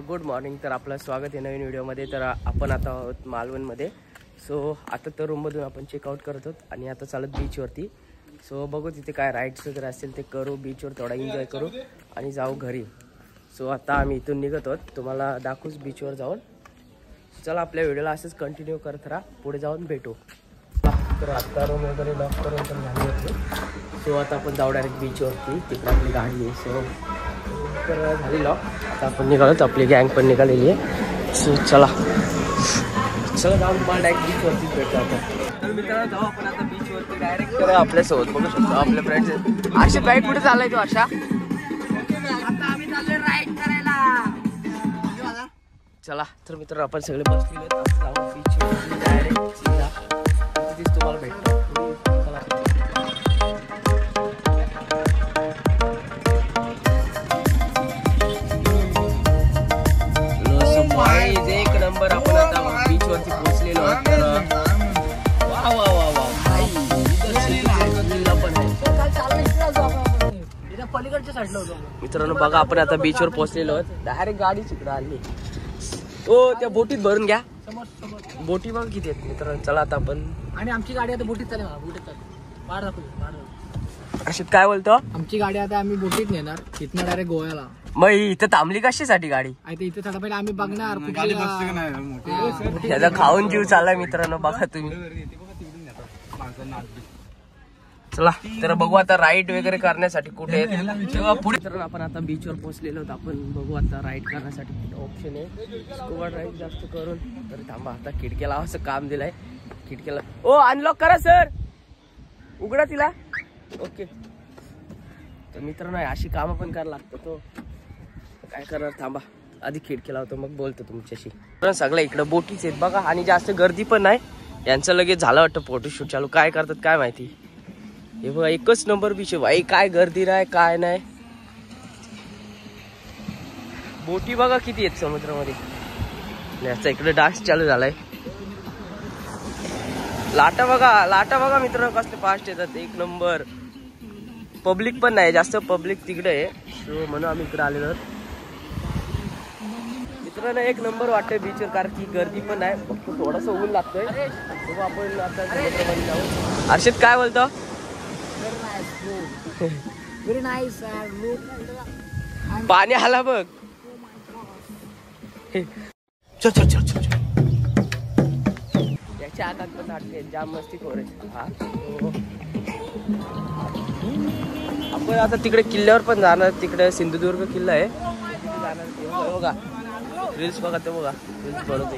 Good morning. तर आपलं स्वागत आहे नवीन व्हिडिओमध्ये. तर आपण आता आहोत मालवणमध्ये. सो आता तर रूममधून आपण चेकआउट करत आहोत आणि आता चालत बीचवरती. सो बघू तिथे काय राईड्स वगैरे असतील ते करू, बीचवर थोडा एन्जॉय करू आणि जाऊ घरी. सो आता आम्ही इथून निघत आहोत, तुम्हाला दाखवूच बीचवर जाऊन. चला आपल्या व्हिडिओला असंच कंटिन्यू करत राहा, पुढे जाऊन भेटू. तर आता रूम वगैरे लॉक करून पण झाली होती. सो आता आपण जाऊ डायरेक्ट बीचवरती, तिकडे आपली गाडी आहे. सो तर झाली लॉक. आता आपण निघालोत, आपली गँग पण निघालेली आहे. सो चला जाऊन तुम्हाला डायरेक्ट बीचवरतीच भेटतो आपण. तर मित्रांनो जाऊ आपण आता बीचवरती डायरेक्ट. तर आपल्यासोबत बघू शकतो आपले फ्रेंड्स. अशी बाईक कुठे चाललाय तू अशा? आता आम्ही चाललोय राईड करायला. चला तर मित्रांनो आपण सगळे बसलेले जाऊ बीचवरती डायरेक्ट सीधा. तिथेच तुम्हाला भेटतो. चला एक नंबर. आपण आता बीच वरती पोहोचलेलो आहोत. तर वा वा वा वा पलीकडच्या साईडला होतो मित्रांनो. बघा आपण आता बीचवर पोहोचलेलो आहोत. डायरेक्ट गाडी तिकडे आली. ओ त्या बोटीत भरून घ्या. बोटी बघ किती आहेत मित्रांनो. चला आता आपण, आणि आमची गाडी आता बोटीत चालेल. बोटीत चालेल. वाढ दाखवू. अशी काय बोलतो? आमची गाडी आता आम्ही बोटीत नेणार इथनं डायरेक्ट गोव्याला. मग इथं थांबली कशासाठी गाडी? इथे चला पहिले आम्ही बघणार त्याचा खाऊन जीव चाललाय मित्रांनो. बघा तुम्ही. चला तर बघू आता राईड वगैरे करण्यासाठी कुठे पुढे. तर आपण आता बीचवर पोहोचलेलो आहोत. आपण बघू आता राईड करण्यासाठी कुठे ऑप्शन आहे. स्कुबा ड्राईव्ह जास्त करून. तर थांबा, आता खिडक्याला असं काम दिलंय. खिडक्याला ओ अनलॉक करा सर, उघडा तिला. ओके. तर मित्रांनो अशी कामं पण करायला लागतं. तो काय करणार, थांबा आधी खिडकी लावतो मग बोलतो तुमच्याशी. सगळ्या इकडं बोटीच आहेत बघा, आणि जास्त गर्दी पण नाही. यांचं लगेच झालं वाटतं फोटोशूट चालू. काय करतात काय माहिती. हे बघा एकच नंबर बीच आहे भाई. काय गर्दी नाही काय नाही. बोटी बघा किती आहेत समुद्रामध्ये. याचा इकडे डान्स चालू झालाय. लाटा बघा मित्रांनो कसले फास्ट येतात. एक नंबर. पब्लिक पण नाही जास्त, पब्लिक तिकडे आहे. सो म्हणून आम्ही इकडे आलेलो आहोत मित्रांनो. एक नंबर वाटतंय बीचवर, कारण की गर्दी पण नाही. फक्त थोडंसं ऊन लागतंय. तेव्हा आपण आता समुद्रामध्ये जाऊ. हर्षित काय बोलतो? Very nice. पाणी आला बघ. चल चल चल चल. याच्या आकात पण वाटते जाम मस्ती खोरे. आपण आता तिकडे किल्ल्यावर पण जाणार. तिकडे सिंधुदुर्ग किल्ला आहे जाणार. बघा रील्स बघा ते बघा रील्स बनवते.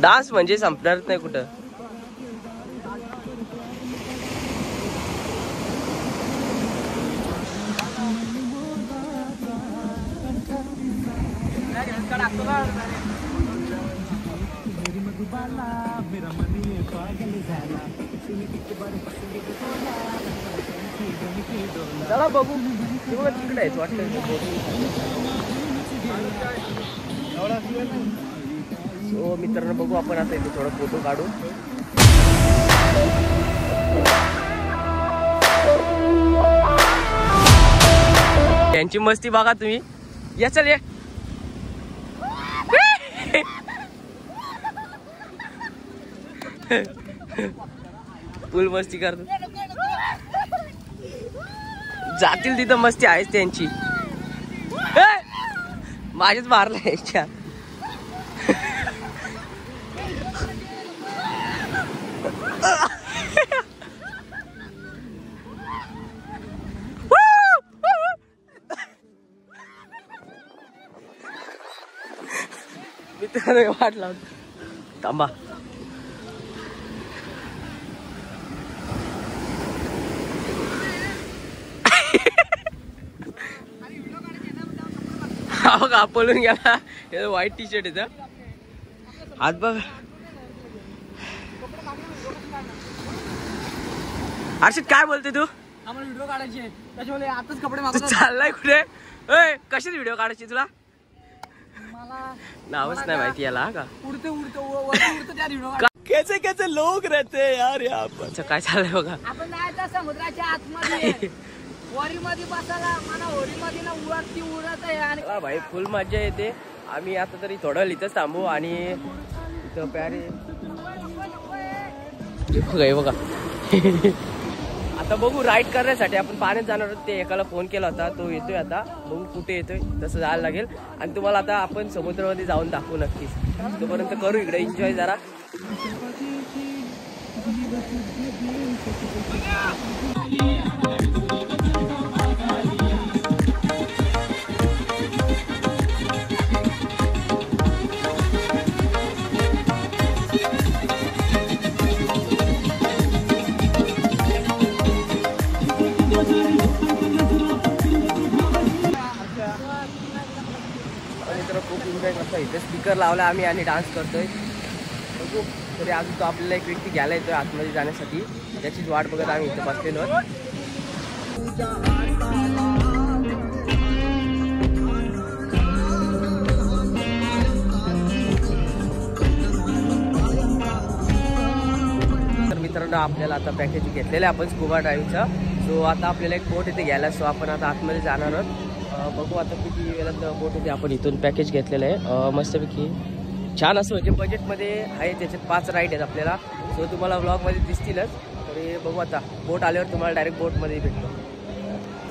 डान्स म्हणजे संपणारच नाही कुठं. चला बघू तिकडे आहे वाटतं. सो मित्रांनो बघू आपण आता इथे थोडा फोटो काढू. त्यांची मस्ती बघा तुम्ही. या चल ये. फुल मस्ती करतात. जातील तिथं मस्ती आहेच त्यांची. माझ्याच मारला याच्या. मित्रांनो वाट लावतो. थांबा. बघा पळून गेला. व्हाईट टी शर्ट येतं. हात बघ. हर्षित काय बोलते तू? आम्हाला व्हिडिओ काढायचे आहेत त्याच्यामुळे आताच कपडे मागवतो. चाललाय कुठे? कशात व्हिडिओ काढायची तुला? मला नावच नाही माहिती याला. का उडते त्या व्हिडिओ कैसे कैसे लोग रहते हैं यार यहाँ पर. अच्छा काय चाललंय बघा. आपण जायचं समुद्राच्या आतमध्ये होरीमध्ये बसायला मला होरीमध्ये ना उडत आहे आणि चला भाई फुल मजा येते. आम्ही आता तरी थोडं इथंच थांबू आणि इथं प्यारे हे बघा. आता बघू राईड करण्यासाठी आपण पाण्यात जाणार आहोत. ते एकाला फोन केला होता, तो येतोय आता. बघू कुठे येतोय, तसं जायला लागेल. आणि तुम्हाला आता आपण समुद्रामध्ये जाऊन दाखवू नक्कीच. तोपर्यंत करू इकडे एन्जॉय जरा. खूप एन्जॉय करतो. इथे स्पीकर लावला आम्ही आणि डान्स करतोय. बघू तरी अजून तो आपल्याला एक व्यक्ती घ्यायला येतोय आतमध्ये जाण्यासाठी. त्याचीच वाट बघत आम्ही इथं बसलेलो आहोत. तर मित्रांनो आपल्याला आता पॅकेज घेतलेलं आहे आपण स्कुबा ड्रायव्हिंगचा. सो आता आपल्याला एक बोट इथे घ्यायला. सो आपण आता आतमध्ये जाणार आहोत. बघू आता किती वेळात बोट होते. आपण इथून पॅकेज घेतलेलं आहे मस्तपैकी छान असं म्हणजे बजेटमध्ये आहे. त्याच्यात 5 राईड आहेत आपल्याला. सो तुम्हाला व्लॉगमध्ये दिसतीलच. तरी बघू आता बोट आल्यावर तुम्हाला डायरेक्ट बोटमध्ये भेटतो.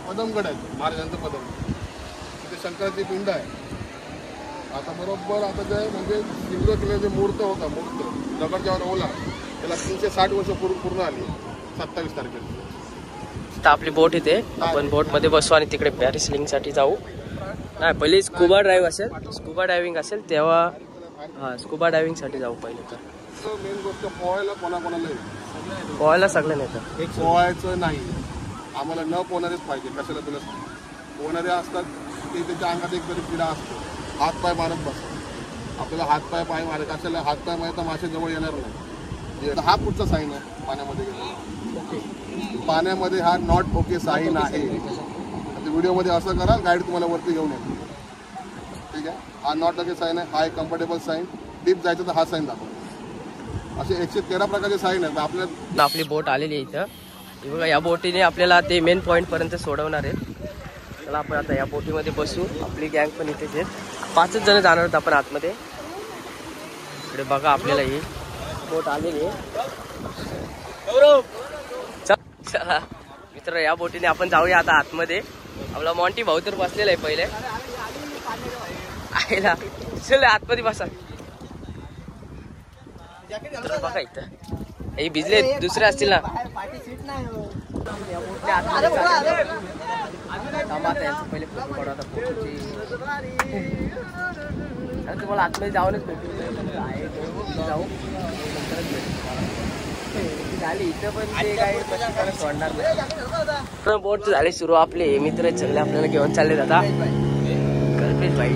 पदमगड आहे महाराजांचं पदम. तिथे शंकराची पिंड आहे. आता बरोबर आता जे म्हणजे सिंधू किल्ला जे मूर्त होता दगडच्यावर ओला त्याला 360 वर्ष पूर्ण आली 27 तारखेला. आता आपली बोट इथे. आपण बोटमध्ये बसू आणि तिकडे पॅरासेलिंगसाठी जाऊ. नाही पहिले स्कुबा ड्राईव्ह असेल, स्कुबा डायव्हिंग असेल तेव्हा हां स्कुबा डायव्हिंगसाठी जाऊ पहिले. तर मेन गोष्ट पोहायला कोणाकोणाला येईल. पोहायला सगळं नाही तर एक पोहायचं नाही आम्हाला न पोहणारेच पाहिजे. कशाला तुला सांग पोहणारे असतात ते त्याच्या अंगात एक तरी किडा असतो. हातपाय मारत बसतो. आपल्याला हातपाय मारत कशाला हातपाय मारता मासे जवळ येणार नाही. हा पुढचा साईन आहे पाण्यामध्ये गेला. पाण्यामध्ये हा नॉट ओके साईन आहे. व्हिडिओमध्ये असं करा गाईड तुम्हाला वरती घेऊन येतो. ठीक आहे. हा नॉट ओके साईन आहे. हा एक कम्फर्टेबल साईन. डीप जायचं तर हा साईन दाखवा. असे 113 प्रकारचे साईन आहेत. आपल्या आपली बोट आलेली आहे इथं. हे बघा या बोटीने आपल्याला ते मेन पॉईंट पर्यंत सोडवणार आहे. चला आपण आता या बोटीमध्ये बसू. आपली गँग पण इथेच आहेत. 5च जण जाणार आहोत आपण आतमध्ये. इकडे बघा आपल्याला ही बोट आलेली आहे. चला मित्र या बोटीने आपण जाऊया आता आतमध्ये. आपला मॉन्टी भाऊ तर बसलेला आहे पहिले आईला. चल आतमध्ये बसा. बघा इथं हे भिजले दुसरे असतील ना. पहिले फोटो काढू आता फोटोची. तुम्हाला आतमध्ये जाऊनच भेटू जाऊ झाली इथं पण ते काही सोडणार नाही. बोट झाली सुरू. आपले मित्र सगळे आपल्याला घेऊन चालले आता. कल्पेश भाई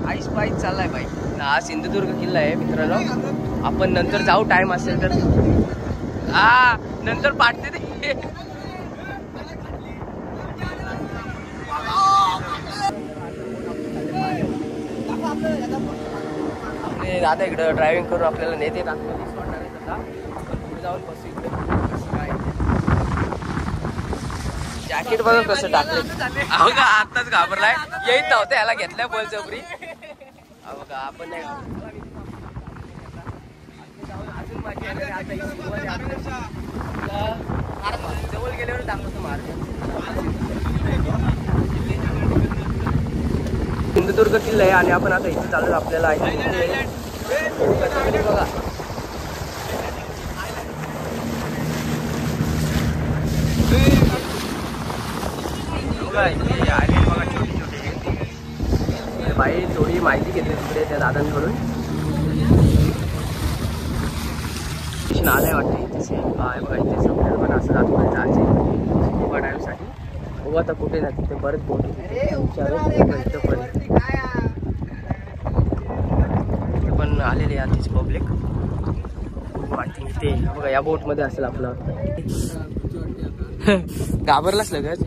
आईस पाईस चाललाय भाई. हा सिंधुदुर्ग किल्ला आहे मित्रांनो. आपण नंतर जाऊ टाइम असेल तर. हा नंतर पाठते ते. आपले दादा इकडं ड्रायव्हिंग करून आपल्याला नेते आतमध्ये सोडणार आहेत. आता पुढे जाऊन बसू. इकडे जॅकेट बघा कसं टाकलं. अहो का आत्ताच घाबरलाय. येत नव्हतं याला घेतलाय बळजबरी. अहो का आपण नाही जवळ गेल्यावर दाखवतो मार्ग. सिंधुदुर्ग किल्ला आहे आणि आपण आता इथे चालू आपल्याला बघा. बघा छोटी छोटी बाई थोडी माहिती घेतली तिकडे त्या दादांकडून. आलंय वाटतं इथे. आहे बघा इथे समुद्र पण असं दाखवलं जायचे स्कुबा डायव्हिंगसाठी. बघू आता कुठे ना तिथे परत बोट इथं पण पण आलेले आधीच पब्लिक. आय थिंक ते बघा या बोटमध्ये असेल आपला. घाबरलाच लगेच.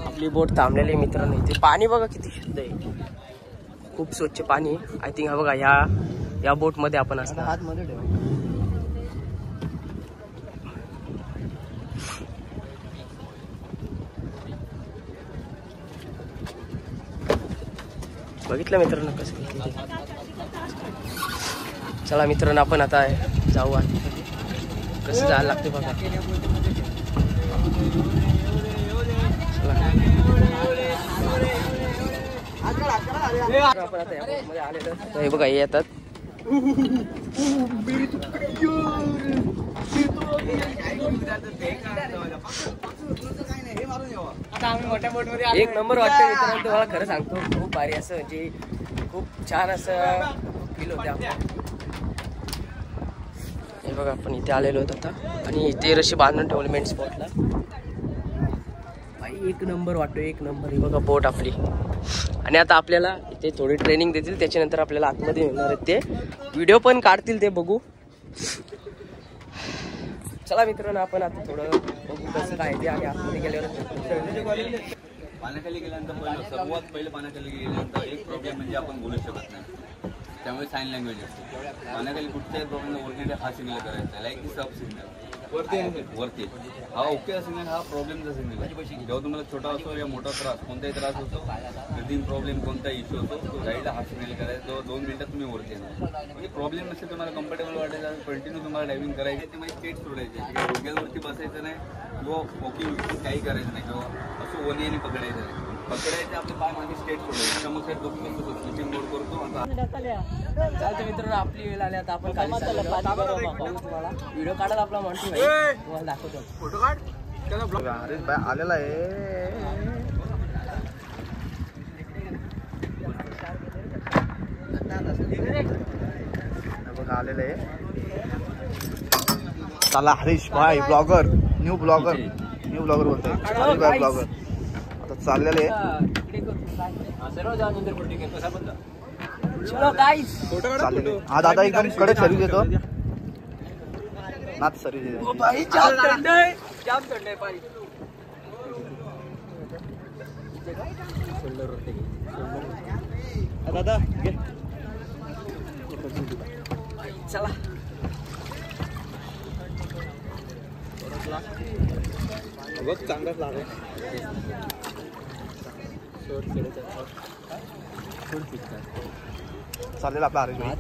आपली बोट थांबलेली मित्रांनो. इथे पाणी बघा किती शुद्ध आहे, खूप स्वच्छ पाणी. आय थिंक हा बघा या बोटमध्ये आपण असणार. हातमध्ये ठेवा. बघितलं मित्रांनो कसं. चला मित्रांनो आपण आता जाऊ. कसं जायला लागते बघा. आपण आता या बोटमध्ये आलेलो. हे बघा हे येतात. एक नंबर वाटतं मित्रांनो. तुम्हाला खरं सांगतो खूप भारी असं म्हणजे खूप छान असं फील होते आपल्याला. हे बघा आपण इथे आलेलो होतो आता आणि इथे रशी बांधून ठेवली मेन स्पॉटला. भाई एक नंबर वाटतो, एक नंबर. ही बघा बोट आपली. आणि आता आपल्याला इथे थोडी ट्रेनिंग देतील, त्याच्यानंतर आपल्याला आतमध्ये येणार आहेत. ते व्हिडिओ पण काढतील, ते बघू. चला मित्रांनो आपण आता थोडं बघू कसं काय ते. आणि आतमध्ये गेल्यावर पाण्याखाली गेल्यानंतर सर्वात पहिले पाण्याखाली गेल्यानंतर एक प्रॉब्लेम म्हणजे आपण बोलू शकत नाही, त्यामुळे साईन लँग्वेज असते. पाण्याखाली कुठच्याही प्रॉब्लेम ओरिजिनल हा सिग्नल करायचा, लाईक सब सिग्नल वरती हा ओके सिग्नल, हा प्रॉब्लेमचा सिग्नल आहे. जेव्हा तुम्हाला छोटा असो या मोठा त्रास, कोणताही त्रास होतो, ब्रिथिंग प्रॉब्लेम कोणता इश्यू होतो, तो गाईडला हा सिग्नल करायचा. तो 2 मिनिटात तुम्ही वरती येणार. म्हणजे प्रॉब्लेम नसेल, तुम्हाला कम्फर्टेबल वाटायचं, कंटिन्यू तुम्हाला डायव्हिंग करायची, ते माझी स्टेट सोडायची. गुडघ्यावरती बसायचं नाही किंवा वॉकिंग काही करायचं नाही, किंवा असं वनियाने पकडायचं नाही. पकडायचे आपले पाय मागे स्टेट सोडायचे. त्यामुळे स्लिपिंग मोड करतो. चालतं मित्रांनो आपली वेळ आली आता. आपण खाली तुम्हाला व्हिडिओ काढायला आपला म्हणतो भाई, तुम्हाला दाखवतो. फोटो काढ. अरे बाय आलेला आहे. बघा आलेलं आहे. चला हरीश भाई ब्लॉगर, न्यू ब्लॉगर बोलतोय. हरीश भाई ब्लॉगर आता चाललेले चाललेले. हा दादा एकदम कडक सर्व्हिस देतो. नाच सर्व्हिस देतो. दादा चला बघ चांगलाच लागेल. चालेल आपला हरीश भाई.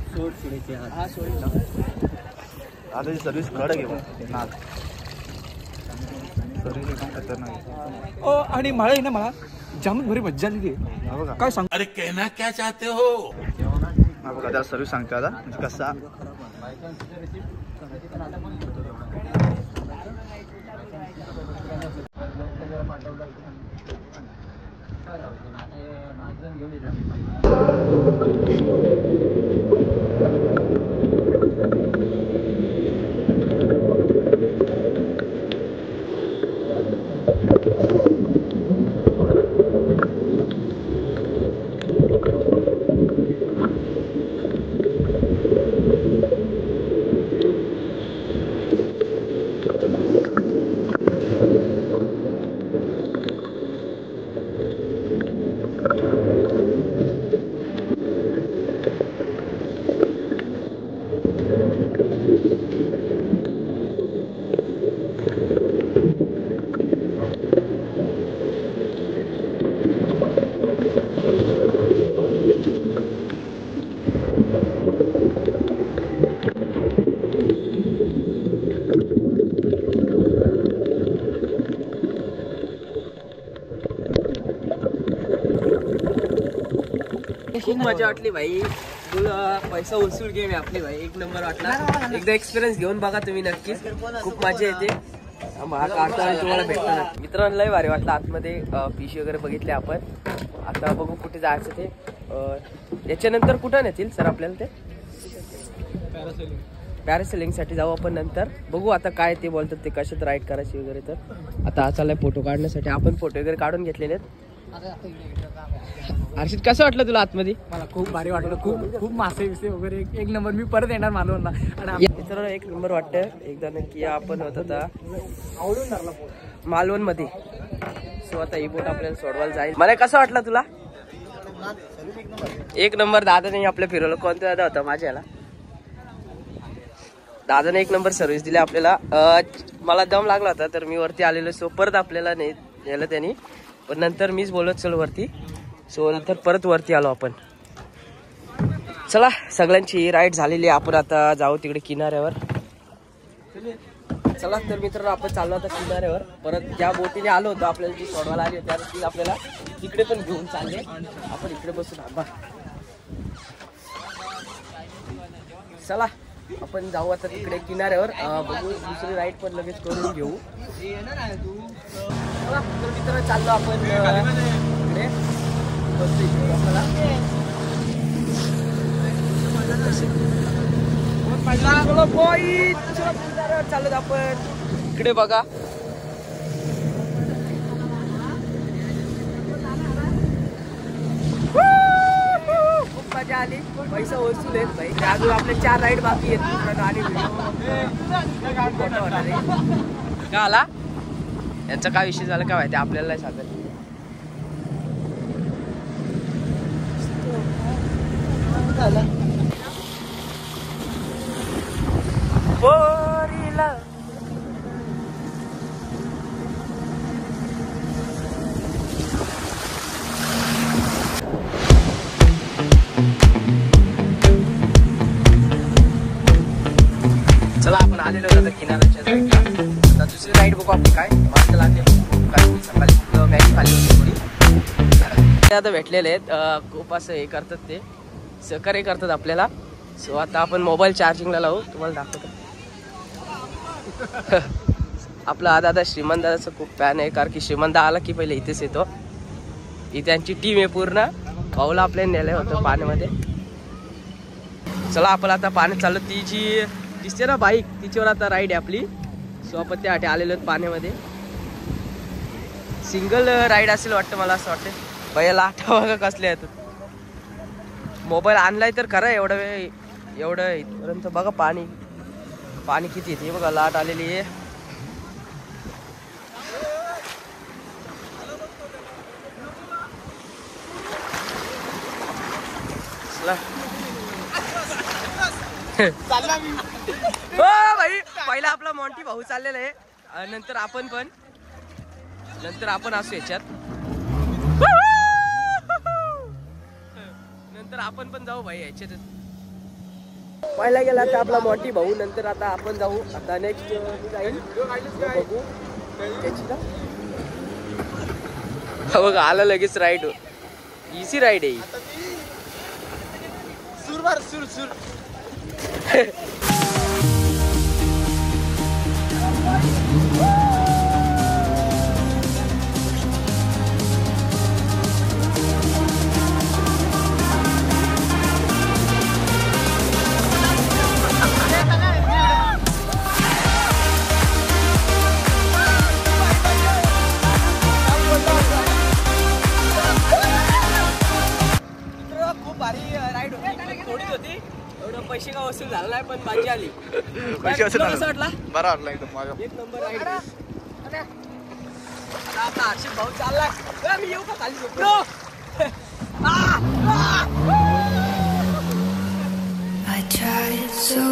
सर्व्हिस कडक आहे नाच. सर्व्हिस एकदम खतरनाक. आणि मला ना मला जामच भरी मज्जा आली. बघा काय सांग. अरे कहना क्या चाहते हो. बघा त्याला सर्व्हिस सांगतो आता कसा. खूप मजा वाटली भाई. पैसा वसूल गेम आहे आपली भाई. एक नंबर वाटला. एकदा एक्सपिरियन्स घेऊन बघा तुम्ही नक्कीच. खूप मजा येते. तुम्हाला भेटणार मित्रांनो. लय भारी वाटलं. आतमध्ये पिशी वगैरे बघितले आपण. आता बघू कुठे जायचं ते. याच्यानंतर कुठं नेतील सर आपल्याला ते. पॅरासेलिंग साठी जाऊ आपण नंतर. बघू आता काय ते बोलतात ते कशात राईड करायची वगैरे. तर आता चाललाय फोटो काढण्यासाठी. आपण फोटो वगैरे काढून घेतलेले आहेत. हर्षित कसं वाटलं तुला आतमध्ये? मला खूप भारी वाटलं. खूप खूप मासे विसे वगैरे एक नंबर. मी परत येणार मालवणला. आणि मित्रांनो एक नंबर वाटतं. एकदा नक्की आपण होत आता मालवण मध्ये. सो आता ही बोट आपल्याला सोडवायला जाईल. मला कसं वाटलं तुला? एक नंबर. दादाने आपल्या फिरवलं. कोणता दादा होता माझ्या याला? दादाने एक नंबर सर्व्हिस दिली आपल्याला. मला दम लागला होता तर मी वरती आलेलो. सो परत आपल्याला नाही नेलं त्यांनी, पण नंतर मीच बोलत चल वरती. सो नंतर परत वरती आलो आपण. चला सगळ्यांची राईड झालेली आहे. आपण आता जाऊ तिकडे किनाऱ्यावर. चला तर मित्रांनो आपण चाललो आता किनाऱ्यावर. परत ज्या बोटीने आलो होतो आपल्याला जी सोडवायला आली होती ती आपल्याला तिकडे पण घेऊन चालले. आपण इकडे बसून थांबा. चला आपण जाऊ आता तिकडे किनाऱ्यावर. बघू दुसरी राईड पण लगेच करून घेऊ. चला तर मित्रांनो चाललो आपण इकडे बसतो इकडे आपल्याला. चालत आपण इकडे बघा. खूप मजा आली. पैसा वसूल आहेत भाई. अजून आपले 4 राईड बाकी आहेत. आणि का आला यांचा काय विषय झाला काय माहिती आपल्याला सांगत. चला आपण आलेलो आता किनाऱ्याच्या साईडला. आता दुसरी राईड बघू आपली काय मस्त लागले. सकाळी मॅगी खाली होती थोडी. आता भेटलेले आहेत. खूप असं हे करतात ते सहकार्य करतात आपल्याला. सो आता आपण मोबाईल चार्जिंगला लावू. तुम्हाला दाखवतो. आपला हा दादा श्रीमंत दादाचा खूप फॅन आहे. कारण की श्रीमंत आला की पहिले इथेच येतो. ही त्यांची टीम आहे पूर्ण. भाऊला आपल्याला नेलं होतं पाण्यामध्ये. चला आपण आता पाण्यात चाललो. ती जी दिसते ना बाईक तिच्यावर आता राईड आहे आपली. सो आपण त्यासाठी आलेलो आहेत पाण्यामध्ये. सिंगल राईड असेल वाटतं मला असं वाटतं. भैया लाटा बघा कसले आहेत. मोबाईल आणलाय तर खरं एवढं वेळ एवढं इथपर्यंत बघा पाणी पाणी किती येते बघा. लाट आलेली आहे. हो भाई पहिला आपला मॉन्टी भाऊ चाललेला आहे. नंतर आपण असू याच्यात. नंतर आपण पण जाऊ भाई याच्यात. पहिला गेला आता आपला मॉन्टी भाऊ. नंतर आता आपण जाऊ. आता नेक्स्ट जाईल बघू याची का बघा आला लगेच राईड. इझी राईड आहे. पैसे का वसूल झाला नाही पण माझी आली. पैसे वसूल कसं वाटला? बरा वाटला एकदम माझा. एक नंबर राईड. आता हर्षित भाऊ चाललाय. मी येऊ का खाली झोपलो. I tried so